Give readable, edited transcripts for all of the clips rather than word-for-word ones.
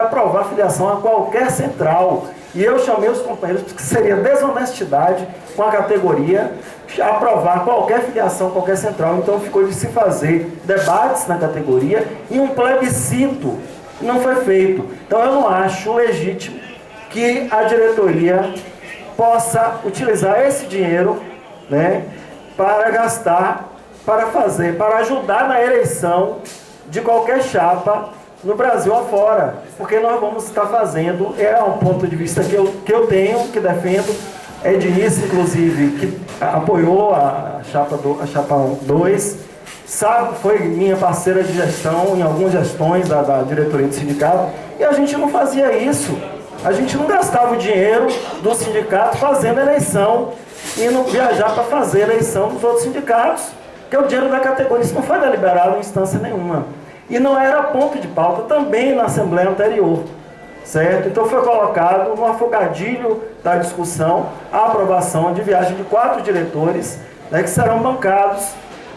aprovar a filiação a qualquer central. E eu chamei os companheiros, porque seria desonestidade com a categoria aprovar qualquer filiação, qualquer central. Então ficou de se fazer debates na categoria e um plebiscito não foi feito. Então eu não acho legítimo que a diretoria possa utilizar esse dinheiro, né, para gastar, para ajudar na eleição de qualquer chapa no Brasil afora, porque nós vamos estar fazendo, é um ponto de vista que eu tenho, que defendo. Ednice, inclusive, que apoiou a chapa 2, sabe, foi minha parceira de gestão em algumas gestões da diretoria do sindicato, e a gente não fazia isso. A gente não gastava o dinheiro do sindicato fazendo eleição, indo viajar para fazer eleição dos outros sindicatos, que é o dinheiro da categoria. Isso não foi deliberado em instância nenhuma. E não era ponto de pauta também na Assembleia anterior, certo? Então foi colocado no afogadilho da discussão a aprovação de viagem de 4 diretores, né, que serão bancados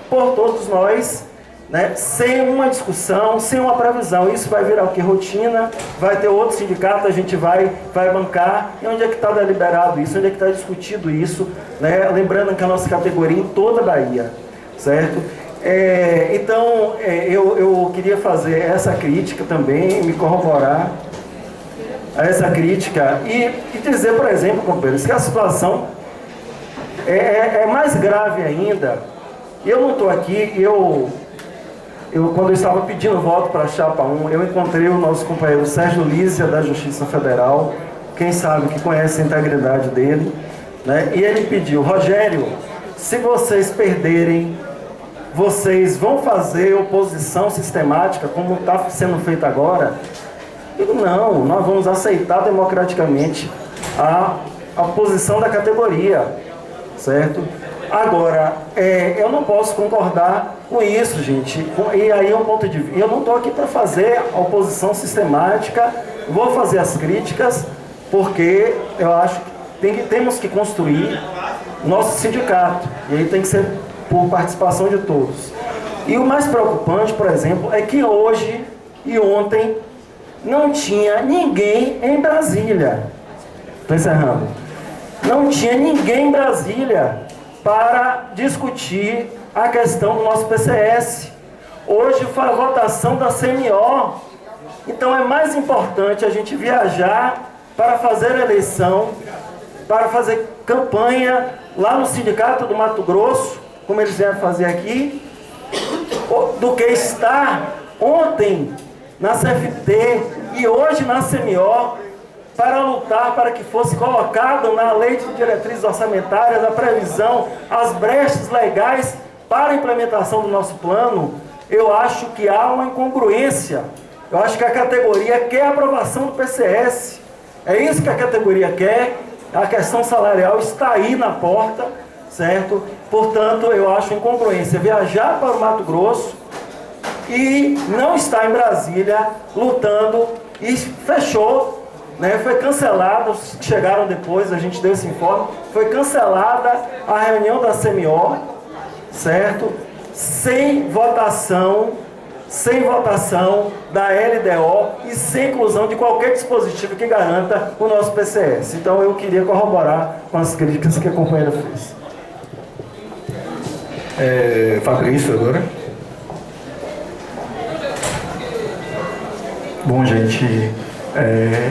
por todos nós, né, sem uma discussão, sem uma previsão. Isso vai virar o que? Rotina, vai ter outro sindicato, a gente vai bancar. E onde é que está deliberado isso? Onde é que está discutido isso? Né? Lembrando que a nossa categoria em toda a Bahia, certo? Então, eu queria fazer essa crítica também, me corroborar a essa crítica e dizer, por exemplo, companheiros, que a situação é mais grave ainda. Eu não estou aqui, quando eu estava pedindo voto para a Chapa 1, eu encontrei o nosso companheiro Sérgio Lízia, da Justiça Federal, quem sabe que conhece a integridade dele, né? E ele pediu: Rogério, se vocês perderem, vocês vão fazer oposição sistemática, como está sendo feito agora? Eu digo, não, nós vamos aceitar democraticamente a posição da categoria, certo? Agora, eu não posso concordar com isso, gente. E aí é um ponto de vista. Eu não estou aqui para fazer a oposição sistemática, vou fazer as críticas, porque eu acho que temos que construir nosso sindicato. E aí tem que ser por participação de todos. E o mais preocupante, por exemplo, é que hoje e ontem não tinha ninguém em Brasília. Estou encerrando. Não tinha ninguém em Brasília para discutir a questão do nosso PCS. Hoje foi a votação da CMO. Então é mais importante a gente viajar para fazer a eleição, para fazer campanha lá no Sindicato do Mato Grosso, como eles vieram fazer aqui, do que estar ontem na CFT e hoje na CMO para lutar para que fosse colocado na Lei de Diretrizes Orçamentárias a previsão, as brechas legais para a implementação do nosso plano. Eu acho que há uma incongruência. Eu acho que a categoria quer a aprovação do PCS. É isso que a categoria quer. A questão salarial está aí na porta, certo? Portanto, eu acho incongruência viajar para o Mato Grosso e não estar em Brasília lutando, e fechou, né? Foi cancelado, chegaram depois, a gente deu esse informe, foi cancelada a reunião da CMO, certo? Sem votação da LDO e sem inclusão de qualquer dispositivo que garanta o nosso PCS. Então eu queria corroborar com as críticas que a companheira fez. Fabrício agora. Bom, gente,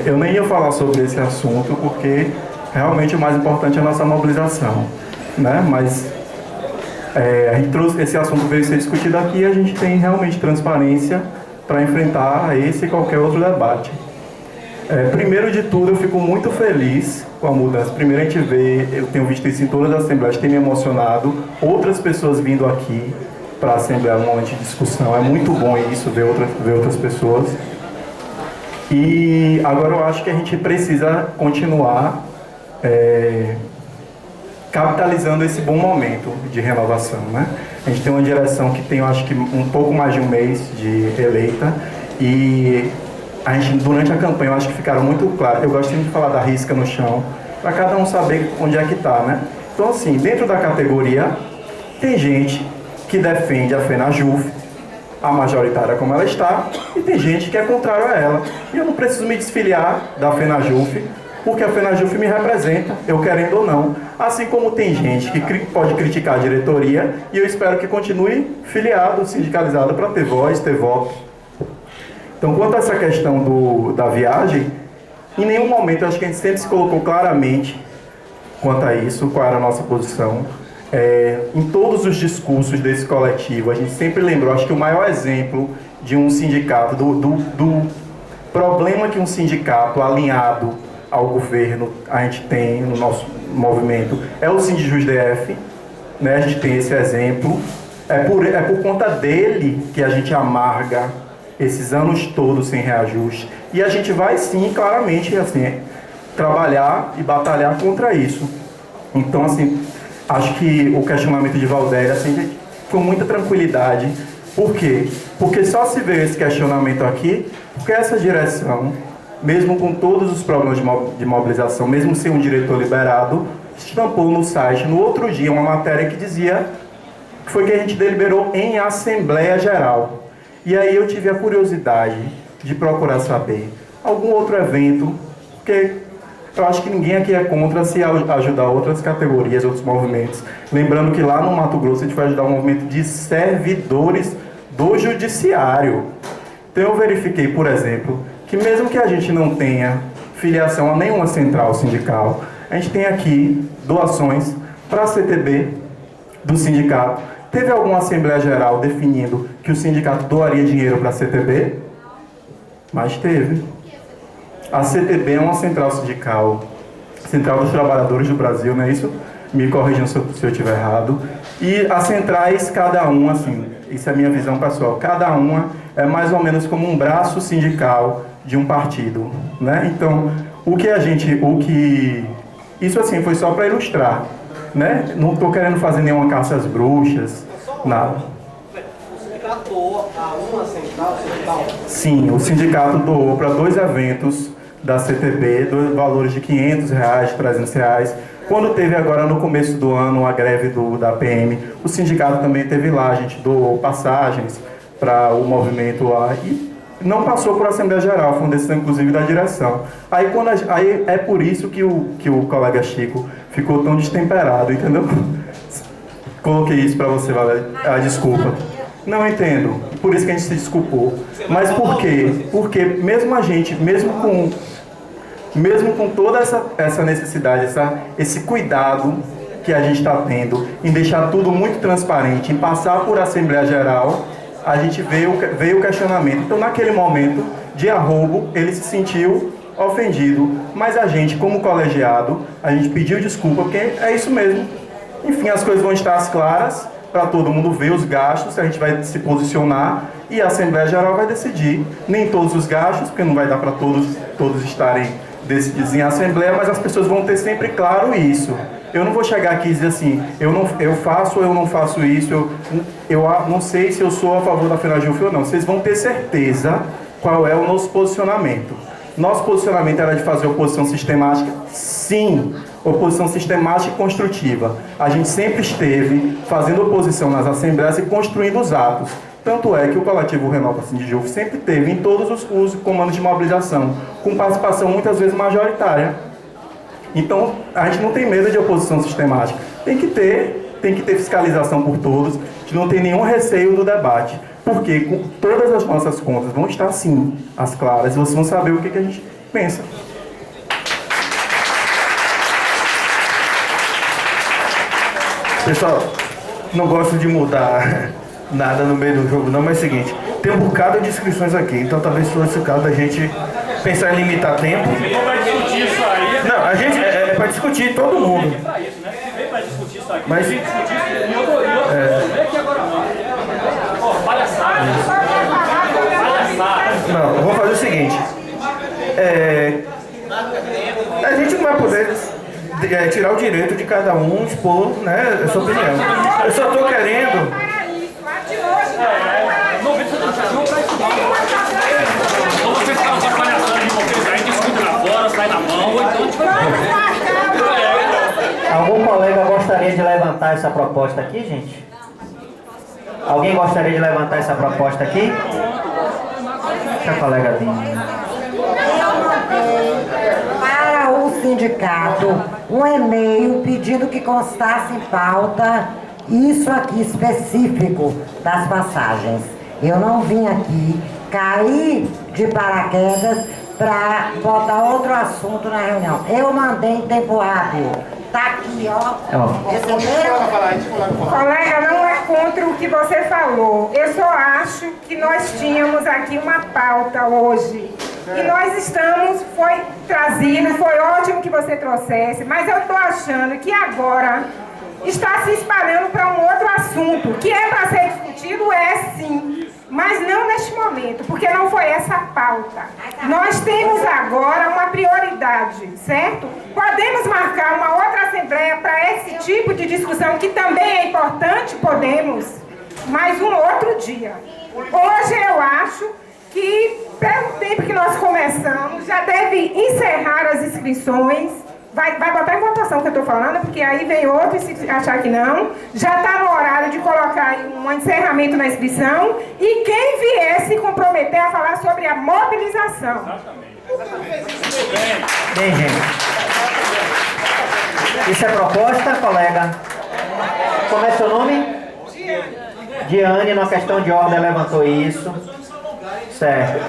eu nem ia falar sobre esse assunto porque realmente o mais importante é a nossa mobilização, né? Mas a gente trouxe, esse assunto veio ser discutido aqui e a gente tem realmente transparência para enfrentar esse e qualquer outro debate. Primeiro de tudo, eu fico muito feliz com a mudança. Primeiro, a gente vê, eu tenho visto isso em todas as assembleias, tem me emocionado, outras pessoas vindo aqui para a assembleia num momento de discussão. É muito bom isso, ver outras pessoas. E agora eu acho que a gente precisa continuar capitalizando esse bom momento de renovação, né? A gente tem uma direção que tem, eu acho que, um pouco mais de um mês de eleita, e a gente, durante a campanha, eu acho que ficaram muito claros. Eu gosto sempre de falar da risca no chão, para cada um saber onde é que está, né? Então, assim, dentro da categoria, tem gente que defende a FENAJUF, a majoritária como ela está, e tem gente que é contrário a ela. E eu não preciso me desfiliar da FENAJUF, porque a FENAJUF me representa, eu querendo ou não. Assim como tem gente que pode criticar a diretoria, e eu espero que continue filiado, sindicalizado, para ter voz, ter voto. Então, quanto a essa questão da viagem, em nenhum momento, eu acho que a gente sempre se colocou claramente quanto a isso, qual era a nossa posição. Em todos os discursos desse coletivo, a gente sempre lembrou, acho que o maior exemplo de um sindicato, do problema que um sindicato alinhado ao governo a gente tem no nosso movimento, é o Sindijus DF, né? A gente tem esse exemplo, é por conta dele que a gente amarga esses anos todos sem reajuste, e a gente vai sim, claramente, assim, trabalhar e batalhar contra isso. Então, assim, acho que o questionamento de Valdéria, assim, com muita tranquilidade. Por quê? Porque só se veio esse questionamento aqui, porque essa direção, mesmo com todos os problemas de mobilização, mesmo sem um diretor liberado, estampou no site, no outro dia, uma matéria que dizia que foi que a gente deliberou em Assembleia Geral. E aí eu tive a curiosidade de procurar saber algum outro evento, porque eu acho que ninguém aqui é contra se ajudar outras categorias, outros movimentos. Lembrando que lá no Mato Grosso a gente vai ajudar um movimento de servidores do judiciário. Então eu verifiquei, por exemplo, que mesmo que a gente não tenha filiação a nenhuma central sindical, a gente tem aqui doações para a CTB do sindicato. Teve alguma Assembleia Geral definindo que o sindicato doaria dinheiro para a CTB? Mas teve. A CTB é uma central sindical, Central dos Trabalhadores do Brasil, não é isso? Me corrijam se eu estiver errado. E as centrais, cada uma, assim, isso é a minha visão pessoal, cada uma é mais ou menos como um braço sindical de um partido, né? Então, isso assim foi só para ilustrar, né? Não estou querendo fazer nenhuma caça às bruxas, nada. O sindicato doou a uma central sindical? Sim, o sindicato doou para 2 eventos da CTB, valores de R$500, R$300. Quando teve agora no começo do ano a greve da PM, o sindicato também teve lá, a gente doou passagens para o movimento lá e não passou por Assembleia Geral, foi uma decisão inclusive da direção. Aí é por isso que o colega Chico ficou tão destemperado, entendeu? Coloquei isso para você, Valéria. Desculpa. Não entendo, por isso que a gente se desculpou. Mas por quê? Porque mesmo a gente, mesmo com toda essa necessidade, esse cuidado que a gente está tendo em deixar tudo muito transparente, em passar por Assembleia Geral, a gente veio o questionamento. Então, naquele momento de arrobo, ele se sentiu ofendido, mas a gente, como colegiado, a gente pediu desculpa, porque é isso mesmo. Enfim, as coisas vão estar claras para todo mundo ver os gastos, a gente vai se posicionar e a Assembleia Geral vai decidir. Nem todos os gastos, porque não vai dar para todos estarem decididos em Assembleia, mas as pessoas vão ter sempre claro isso. Eu não vou chegar aqui e dizer assim, eu faço ou eu não faço isso, eu não sei se eu sou a favor da FENAJUF ou não. Vocês vão ter certeza qual é o nosso posicionamento. Nosso posicionamento era de fazer oposição sistemática? Sim, oposição sistemática e construtiva. A gente sempre esteve fazendo oposição nas assembleias e construindo os atos. Tanto é que o coletivo Renova Sindijuf sempre teve em todos os comandos de mobilização, com participação muitas vezes majoritária. Então, a gente não tem medo de oposição sistemática. Tem que ter fiscalização por todos, a gente não tem nenhum receio do debate. Porque todas as nossas contas vão estar, sim, as claras, e vocês vão saber o que a gente pensa. Pessoal, não gosto de mudar nada no meio do jogo não, mas é o seguinte, tem um bocado de inscrições aqui, então talvez fosse o caso da gente pensar em limitar tempo. Não vai discutir isso aí. Não, a gente é para discutir todo mundo. Pra isso, né? Se vem pra discutir isso aqui, Mas- vem discutir isso e outro vem aqui agora não. Ó, palhaçada. Palhaçada. Não, eu vou fazer o seguinte. A gente não vai poder tirar o direito de cada um expor, né, a sua opinião. Eu só estou querendo. Não vem pra discutir pra isso não. Ou vocês ficam só palhaçando de vocês aí, discute lá fora, sai na mão, ou então... Algum colega gostaria de levantar essa proposta aqui, gente? Alguém gostaria de levantar essa proposta aqui? Deixa a colega vir. Para o sindicato, um e-mail pedindo que constasse em pauta isso aqui específico das passagens. Eu não vim aqui cair de paraquedas para botar outro assunto na reunião. Eu mandei em tempo hábil. Tá aqui, ó. Colega, não é contra o que você falou. Eu só acho que nós tínhamos aqui uma pauta hoje. E nós estamos, foi trazido, foi ótimo que você trouxesse, mas eu estou achando que agora está se espalhando para um outro assunto, que é para ser discutido, sim, mas não neste momento, porque não foi essa a pauta. Nós temos agora uma prioridade, certo? Podemos marcar uma outra assembleia para esse tipo de discussão, que também é importante, podemos, mas um outro dia. Hoje eu acho que, pelo tempo que nós começamos, já deve encerrar as inscrições. Vai botar em votação o que eu estou falando, porque aí vem outro e se achar que não. Já está no horário de colocar um encerramento na inscrição e quem vier se comprometer a falar sobre a mobilização. Bem, gente. Isso é proposta, colega? Como é seu nome? Diane, numa questão de ordem, levantou isso. Certo.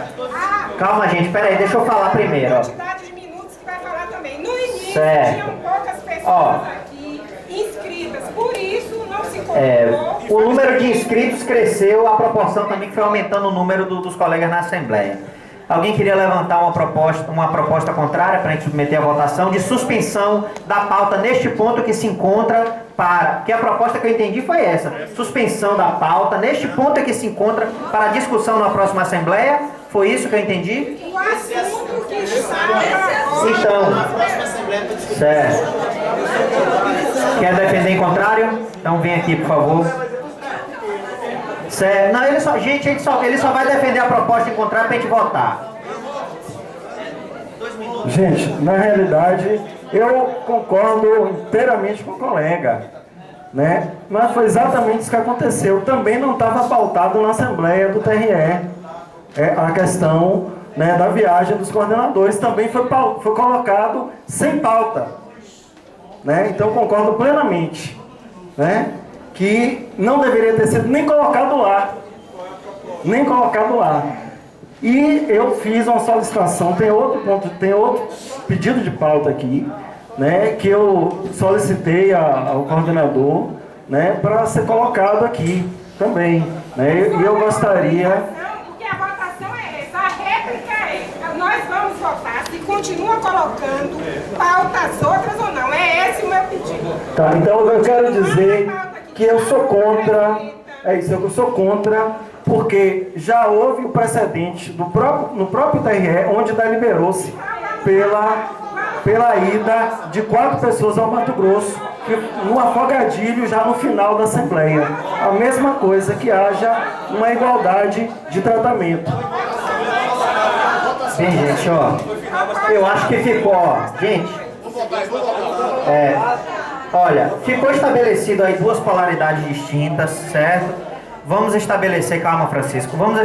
Calma, gente, peraí, deixa eu falar primeiro, ó. Certo. Tinham poucas pessoas aqui inscritas, por isso não se colocou. O número de inscritos cresceu, a proporção também que foi aumentando o número dos colegas na Assembleia. Alguém queria levantar uma proposta contrária para a gente submeter à votação de suspensão da pauta neste ponto que se encontra para... Que a proposta que eu entendi foi essa. Suspensão da pauta neste ponto que se encontra para discussão na próxima Assembleia. Foi isso que eu entendi? O assunto que está... Então, certo. Quer defender em contrário? Então vem aqui, por favor. Certo. Não, ele só vai defender a proposta em contrário para a gente votar. Gente, na realidade, eu concordo inteiramente com o colega, né? Mas foi exatamente isso que aconteceu. Também não estava pautado na Assembleia do TRE. A questão, né, da viagem dos coordenadores também foi colocado sem pauta, né? Então concordo plenamente, né, que não deveria ter sido nem colocado lá, E eu fiz uma solicitação, tem outro pedido de pauta aqui, né, que eu solicitei ao coordenador, né, para ser colocado aqui também, né, e eu gostaria... Nós vamos votar se continua colocando pautas outras ou não. É esse o meu pedido. Tá, então eu quero dizer que eu sou contra, eu sou contra, porque já houve o precedente no próprio TRE, onde deliberou-se pela ida de 4 pessoas ao Mato Grosso, no afogadilho já no final da Assembleia. A mesma coisa, que haja uma igualdade de tratamento. Bem, gente, ó, eu acho que ficou, ó, gente, olha, ficou estabelecido aí 2 polaridades distintas, certo? Vamos estabelecer, calma, Francisco, vamos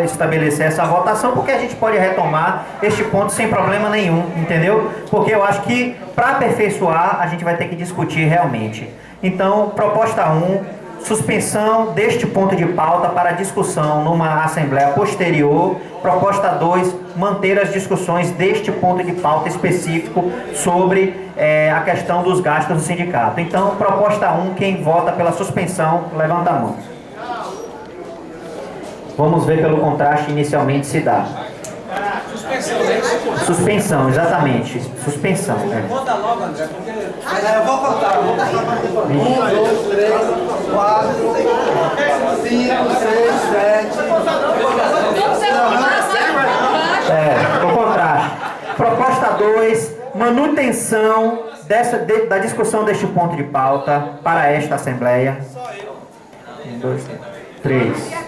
estabelecer essa votação, porque a gente pode retomar este ponto sem problema nenhum, entendeu? Porque eu acho que, para aperfeiçoar, a gente vai ter que discutir realmente. Então, proposta 1, suspensão deste ponto de pauta para discussão numa assembleia posterior. Proposta 2, manter as discussões deste ponto de pauta específico sobre a questão dos gastos do sindicato. Então, proposta 1, quem vota pela suspensão, levanta a mão. Vamos ver pelo contraste inicialmente se dá. Suspensão, né? Suspensão, exatamente. Suspensão. Conta logo, André, porque... Eu vou contar. 1, 2, 3, 4, 5, 6, 7... O contraste. Proposta 2, manutenção da discussão deste ponto de pauta para esta Assembleia. 1, 2, 3.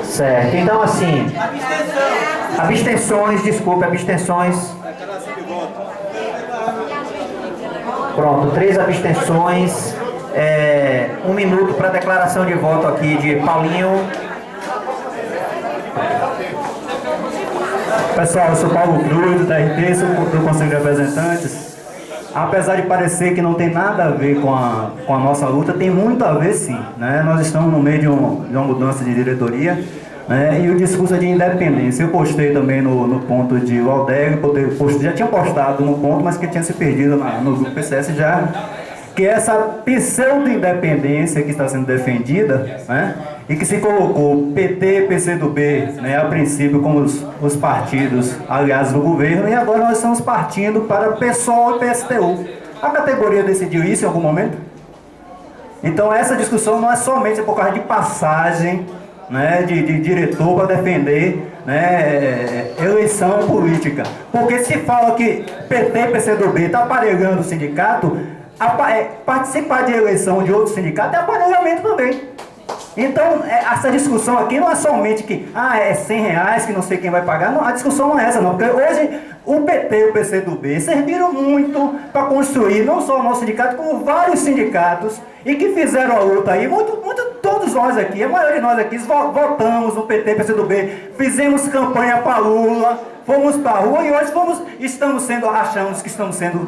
Certo, então assim, abstenções, desculpe, abstenções. Pronto, 3 abstenções. Um minuto para declaração de voto aqui de Paulinho. Pessoal, eu sou Paulo Cruz, da RT, sou do Conselho de Representantes. Apesar de parecer que não tem nada a ver com a nossa luta, tem muito a ver sim, né? Nós estamos no meio de uma mudança de diretoria, né? E o discurso é de independência. Eu postei também no ponto de Valdério, já tinha postado no ponto, mas que tinha se perdido no grupo PCS já, que essa pseudo-independência que está sendo defendida, né? E que se colocou PT, PCdoB, né, a princípio como os partidos aliados do governo, e agora nós estamos partindo para PSOL e PSTU. A categoria decidiu isso em algum momento? Então essa discussão não é somente por causa de passagem, né, de diretor para defender, né, eleição política. Porque se fala que PT e PCdoB está aparelhando o sindicato, participar de eleição de outro sindicato é aparelhamento também. Então, essa discussão aqui não é somente que, é R$100, que não sei quem vai pagar. Não, a discussão não é essa, não. Porque hoje, o PT e o PCdoB serviram muito para construir, não só o nosso sindicato, como vários sindicatos, e que fizeram a luta aí. Todos nós aqui, a maioria de nós aqui, votamos no PT e PCdoB, fizemos campanha para Lula, fomos para a rua e hoje achamos que estamos sendo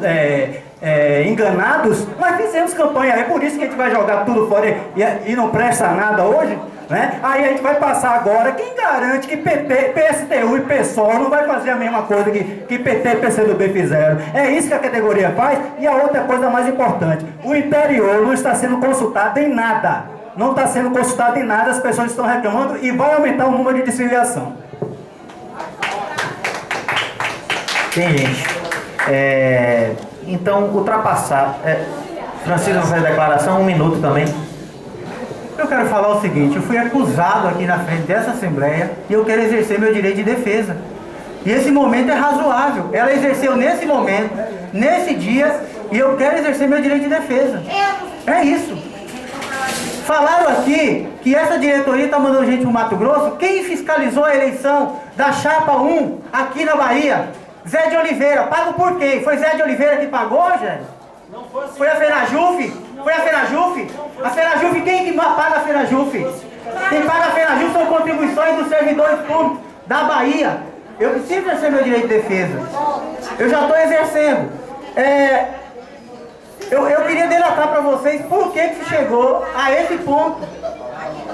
enganados, mas fizemos campanha, é por isso que a gente vai jogar tudo fora e não presta nada hoje, né? Aí a gente vai passar agora, quem garante que PT, PSTU e PSOL não vai fazer a mesma coisa que PT e PCdoB fizeram? É isso que a categoria faz. E a outra coisa mais importante, o interior não está sendo consultado em nada, não está sendo consultado em nada, as pessoas estão reclamando e vai aumentar o número de desfiliação. Tem gente. Então, ultrapassar. Francisco vai fazer a declaração, 1 minuto também. Eu quero falar o seguinte, eu fui acusado aqui na frente dessa Assembleia e eu quero exercer meu direito de defesa. E esse momento é razoável. Ela exerceu nesse momento, nesse dia, e eu quero exercer meu direito de defesa. É isso. Falaram aqui que essa diretoria está mandando gente pro Mato Grosso. Quem fiscalizou a eleição da Chapa 1 aqui na Bahia? Zé de Oliveira. Pago por quem? Foi Zé de Oliveira que pagou, gente? Foi a FENAJUF? Foi a FENAJUF? A FENAJUF, quem que paga a FENAJUF? Quem paga a FENAJUF são contribuições dos servidores públicos da Bahia. Eu preciso exercer meu direito de defesa. Eu já estou exercendo. Eu queria delatar para vocês por que chegou a esse ponto.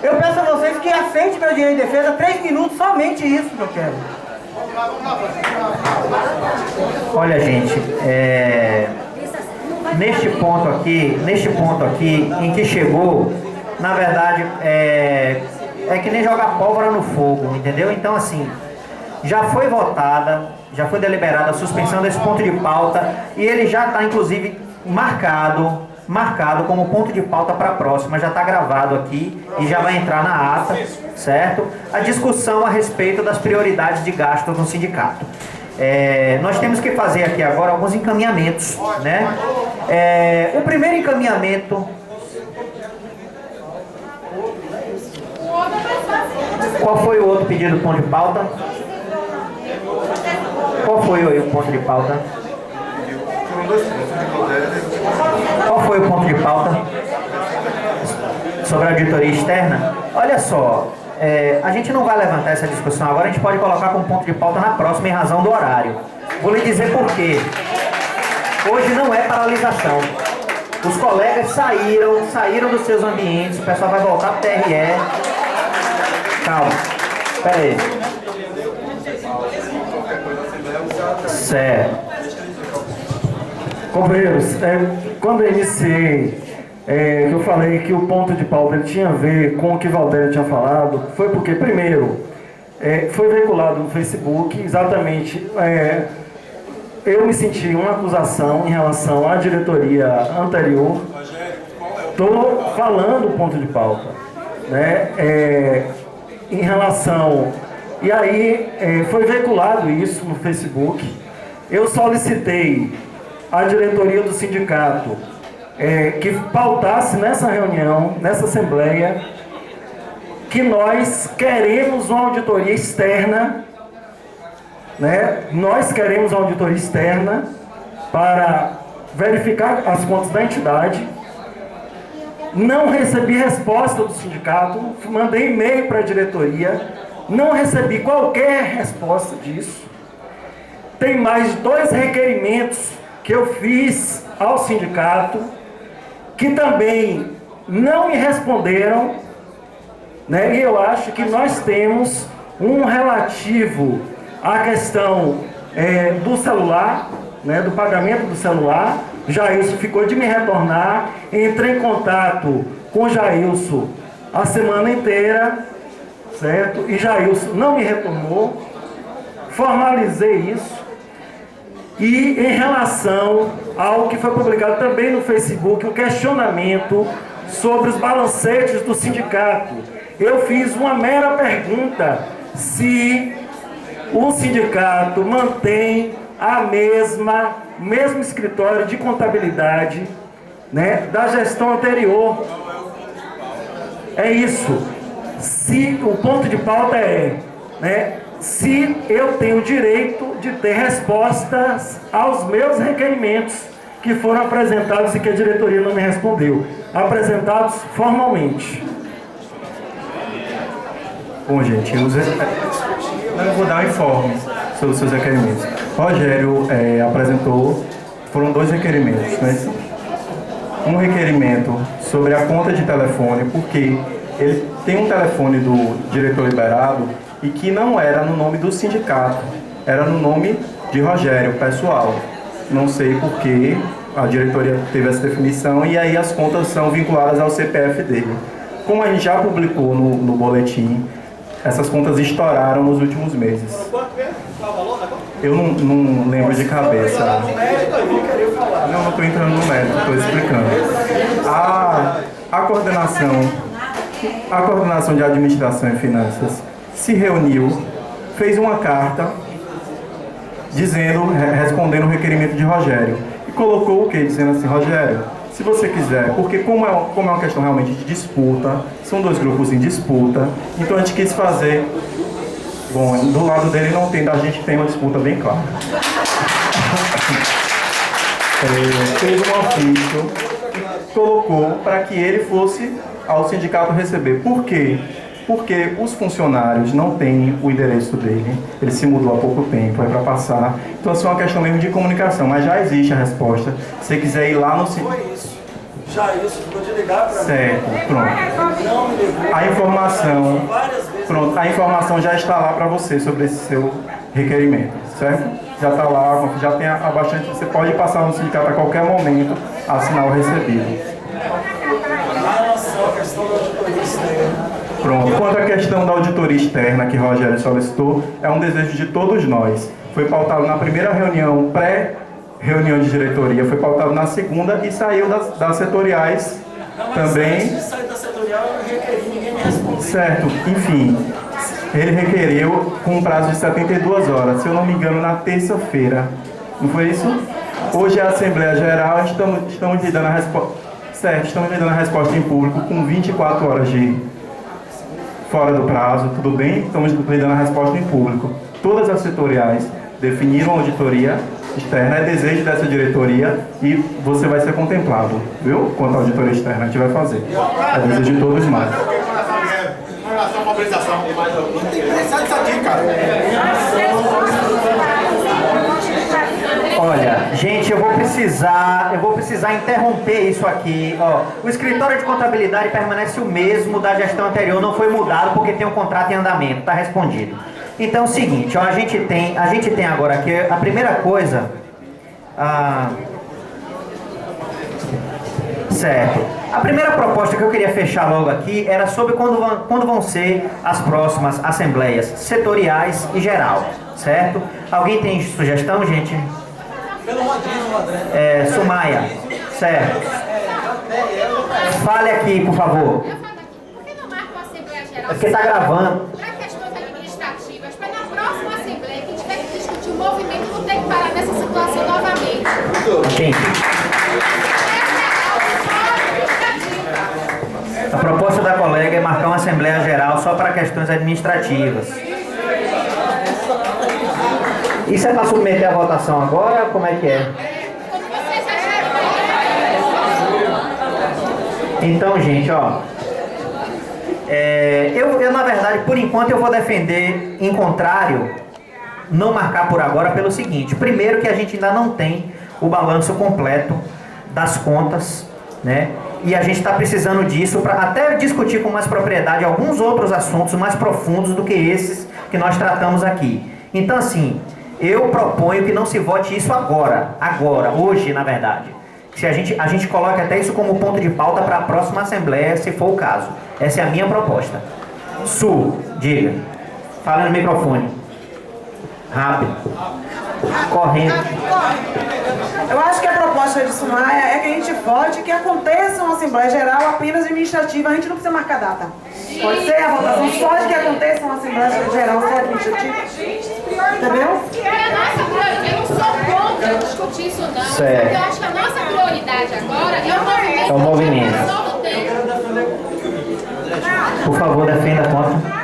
Eu peço a vocês que aceitem meu direito de defesa, 3 minutos, somente isso que eu quero. Olha, gente, neste ponto aqui, em que chegou, na verdade, é que nem jogar pólvora no fogo, entendeu? Então, assim, já foi votada, já foi deliberada a suspensão desse ponto de pauta e ele já está, inclusive, marcado como ponto de pauta para a próxima, já está gravado aqui e já vai entrar na ata, certo? A discussão a respeito das prioridades de gastos no sindicato. Nós temos que fazer aqui agora alguns encaminhamentos, né? O primeiro encaminhamento... Qual foi o outro pedido do ponto de pauta? Qual foi o ponto de pauta? Qual foi o ponto de pauta? Sobre a auditoria externa? Olha só, a gente não vai levantar essa discussão agora, a gente pode colocar como ponto de pauta na próxima em razão do horário. Vou lhe dizer por quê. Hoje não é paralisação. Os colegas saíram dos seus ambientes, o pessoal vai voltar para o TRE. Calma, espera aí. Certo. Companheiros, quando eu iniciei, eu falei que o ponto de pauta ele tinha a ver com o que Valdério tinha falado, foi porque, primeiro, foi veiculado no Facebook, exatamente, eu me senti uma acusação em relação à diretoria anterior. Estou falando o ponto de pauta, né? Em relação... E aí, foi veiculado isso no Facebook. Eu solicitei a diretoria do sindicato que pautasse nessa reunião, nessa assembleia, que nós queremos uma auditoria externa, né? Nós queremos uma auditoria externa para verificar as contas da entidade não recebi resposta do sindicato, mandei e-mail para a diretoria, não recebi qualquer resposta disso. Tem mais 2 requerimentos que eu fiz ao sindicato, que também não me responderam, né? E eu acho que nós temos um relativo à questão do celular, né? Do pagamento do celular. Jailson ficou de me retornar, entrei em contato com Jailson a semana inteira, certo? E Jailson não me retornou, formalizei isso. E em relação ao que foi publicado também no Facebook, um questionamento sobre os balancetes do sindicato, eu fiz uma mera pergunta se o sindicato mantém a mesmo escritório de contabilidade, né, da gestão anterior. É isso. Se o ponto de pauta né, se eu tenho direito de ter respostas aos meus requerimentos que foram apresentados e que a diretoria não me respondeu, apresentados formalmente. Bom, gente, eu vou dar um informe sobre os seus requerimentos. Rogério apresentou, foram 2 requerimentos, né? Um requerimento sobre a conta de telefone, porque ele tem um telefone do diretor liberado e que não era no nome do sindicato, era no nome de Rogério, pessoal. Não sei por que a diretoria teve essa definição e aí as contas são vinculadas ao CPF dele. Como a gente já publicou no boletim, essas contas estouraram nos últimos meses. Eu não lembro de cabeça. Não estou entrando no mérito, estou explicando. A coordenação de administração e finanças se reuniu, fez uma carta respondendo o requerimento de Rogério. E colocou o quê? Dizendo assim, Rogério, se você quiser, porque como é uma questão realmente de disputa, são 2 grupos em disputa, então a gente quis fazer, bom, do lado dele não tem, da gente tem uma disputa bem clara. Fez um ofício, colocou para que ele fosse ao sindicato receber. Por quê? Porque os funcionários não têm o endereço dele, ele se mudou há pouco tempo, é para passar. Então, assim, é uma questão mesmo de comunicação, mas já existe a resposta. Se você quiser ir lá no Foi isso. Já isso, ficou de ligar para mim. Certo, pronto. A informação já está lá para você sobre esse seu requerimento, certo? Já está lá, já tem bastante. Você pode passar no sindicato a qualquer momento, assinar o recebido. Em relação à questão da auditoria externa. Pronto. Quanto à questão da auditoria externa que Rogério solicitou, é um desejo de todos nós. Foi pautado na primeira reunião, pré-reunião de diretoria, foi pautado na segunda e saiu das setoriais também. Antes de sair da setorial, eu requeri, ninguém me respondeu. Certo, enfim, ele requeriu com um prazo de 72 horas, se eu não me engano, na terça-feira. Não foi isso? Hoje é a Assembleia Geral, estamos lhe dando a resposta. Certo, estamos lhe dando a resposta em público com 24 horas fora do prazo, tudo bem? Estamos lhe dando a resposta em público. Todas as setoriais definiram a auditoria externa, é desejo dessa diretoria e você vai ser contemplado, viu? Quanto à auditoria externa, a gente vai fazer. É desejo de todos nós. Em relação à mobilização, não tem que pensar nisso aqui, cara. Olha, gente, eu vou precisar interromper isso aqui. Ó, o escritório de contabilidade permanece o mesmo da gestão anterior, não foi mudado porque tem um contrato em andamento, está respondido. Então é o seguinte, ó, a gente tem agora aqui a primeira coisa. Certo. A primeira proposta que eu queria fechar logo aqui era sobre quando vão ser as próximas assembleias setoriais e geral, certo? Alguém tem sugestão, gente? Sumaia, certo. Fale aqui, por favor. Por que não marca uma Assembleia Geral? É porque está gravando. Para questões administrativas, para na próxima Assembleia, que tiver que discutir o movimento, não ter que parar nessa situação novamente. Entendi. A proposta da colega é marcar uma Assembleia Geral só para questões administrativas. Isso é para submeter a votação agora? Como é que é? Então, gente, ó, eu na verdade, por enquanto, eu vou defender em contrário, não marcar por agora pelo seguinte: primeiro que a gente ainda não tem o balanço completo das contas, né? E a gente está precisando disso para até discutir com mais propriedade alguns outros assuntos mais profundos do que esses que nós tratamos aqui. Então, assim, eu proponho que não se vote isso agora, hoje, na verdade. Se a gente coloque até isso como ponto de pauta para a próxima Assembleia, se for o caso. Essa é a minha proposta. Su, diga. Fala no microfone. Rápido. Correndo. Eu acho que a proposta de Sumaia é que a gente vote que aconteça uma Assembleia Geral apenas administrativa, a gente não precisa marcar data. Pode ser a votação só de que aconteça uma Assembleia Geral só administrativa. Entendeu? Eu não sou contra discutir isso não, certo. porque eu acho que a nossa prioridade agora é o movimento. Por favor, defenda a conta.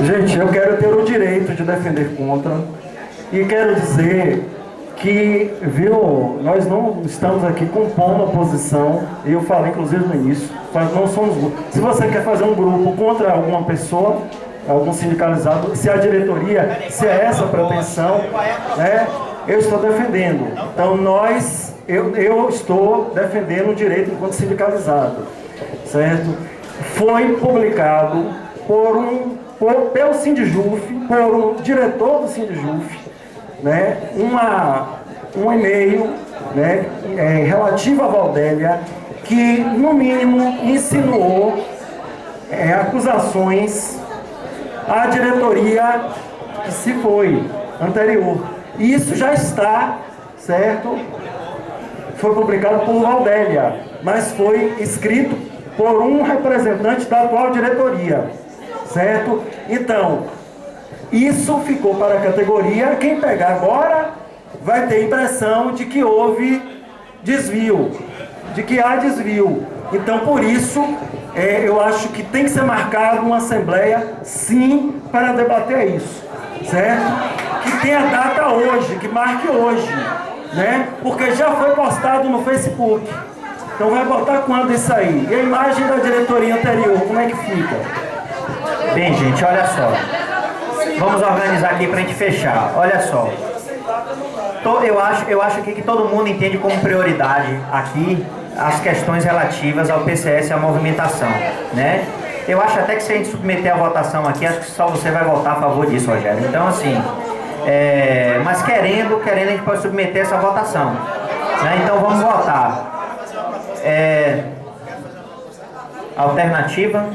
Gente, eu quero ter o direito de defender contra e quero dizer que, viu, nós não estamos aqui compondo oposição, e eu falei inclusive no início, nós não somos grupos. Se você quer fazer um grupo contra alguma pessoa, algum sindicalizado, se a diretoria, se é essa a pretensão, né, eu estou defendendo. Então eu estou defendendo o direito enquanto sindicalizado, certo? Foi publicado pelo Sindijuf, por um diretor do Sindijuf, né, um e-mail, né, relativo a Valdélia, que no mínimo insinuou acusações à diretoria que se foi anterior. E isso já está, certo? Foi publicado por Valdélia, mas foi escrito por um representante da atual diretoria, certo? Então, isso ficou para a categoria. Quem pegar agora vai ter impressão de que houve desvio, de que há desvio. Então, por isso, eu acho que tem que ser marcado uma assembleia, sim, para debater isso, certo? Que tenha data hoje, que marque hoje, né? Porque já foi postado no Facebook. Então vai botar quando isso aí? E a imagem da diretoria anterior, como é que fica? Bem, gente, olha só. Vamos organizar aqui para a gente fechar. Olha só. Eu acho que todo mundo entende como prioridade aqui as questões relativas ao PCS e à movimentação, né? Eu acho até que se a gente submeter a votação aqui, acho que só você vai votar a favor disso, Rogério. Então, assim, mas querendo, a gente pode submeter essa votação, né? Então, vamos votar. Alternativa.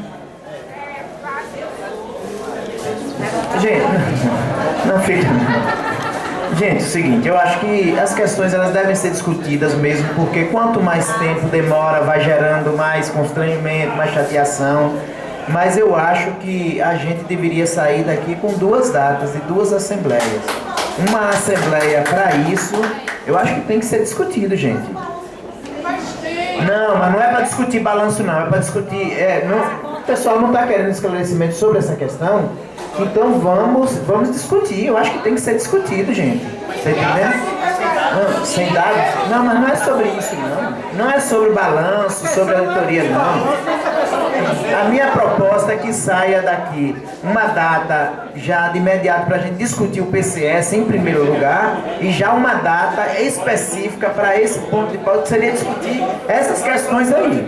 Gente, não fica. Gente, é o seguinte, eu acho que as questões elas devem ser discutidas mesmo, porque quanto mais tempo demora, vai gerando mais constrangimento, mais chateação. Mas eu acho que a gente deveria sair daqui com 2 datas e 2 assembleias. Uma assembleia para isso, eu acho que tem que ser discutido, gente. Não, mas não é para discutir balanço não, é para discutir... o pessoal não está querendo esclarecimento sobre essa questão, então vamos discutir. Eu acho que tem que ser discutido, gente. Tá entendendo? Não, sem dados? Não, mas não é sobre isso, não. Não é sobre balanço, sobre auditoria, não. A minha proposta é que saia daqui uma data já de imediato para a gente discutir o PCS em primeiro lugar e já uma data específica para esse ponto de pauta, que seria discutir essas questões aí.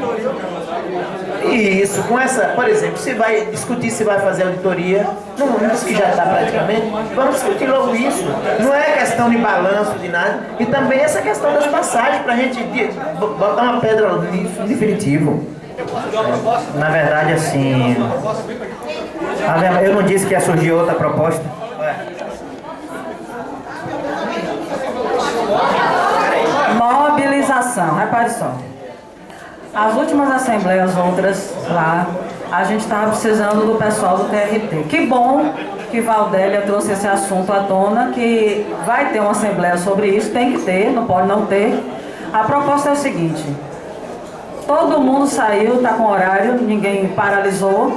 E isso, com essa, por exemplo, se vai discutir se vai fazer auditoria, não diz que já está praticamente, vamos discutir logo isso. Não é questão de balanço, de nada. E também essa questão das passagens, para a gente botar uma pedra no definitivo. Na verdade, assim, eu não disse que ia surgir outra proposta. Mobilização, repare só. As últimas assembleias, outras lá, a gente estava precisando do pessoal do TRT. Que bom que Valdélia trouxe esse assunto à tona, que vai ter uma assembleia sobre isso, tem que ter, não pode não ter. A proposta é o seguinte: todo mundo saiu, está com horário, ninguém paralisou.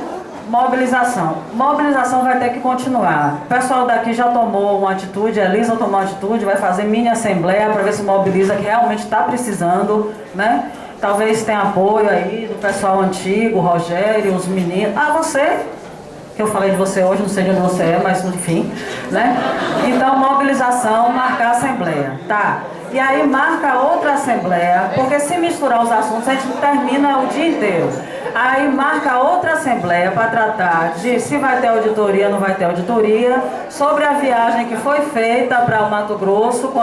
Mobilização. Mobilização vai ter que continuar. O pessoal daqui já tomou uma atitude, a Elisa tomou uma atitude, vai fazer mini assembleia para ver se mobiliza, que realmente está precisando, né? Talvez tenha apoio aí do pessoal antigo, Rogério, os meninos. Ah, você, que eu falei de você hoje, não sei de onde você é, mas enfim, né? Então, mobilização, marcar a assembleia, tá? E aí marca outra assembleia, porque se misturar os assuntos, a gente termina o dia inteiro. Aí marca outra assembleia para tratar de se vai ter auditoria ou não vai ter auditoria, sobre a viagem que foi feita para o Mato Grosso,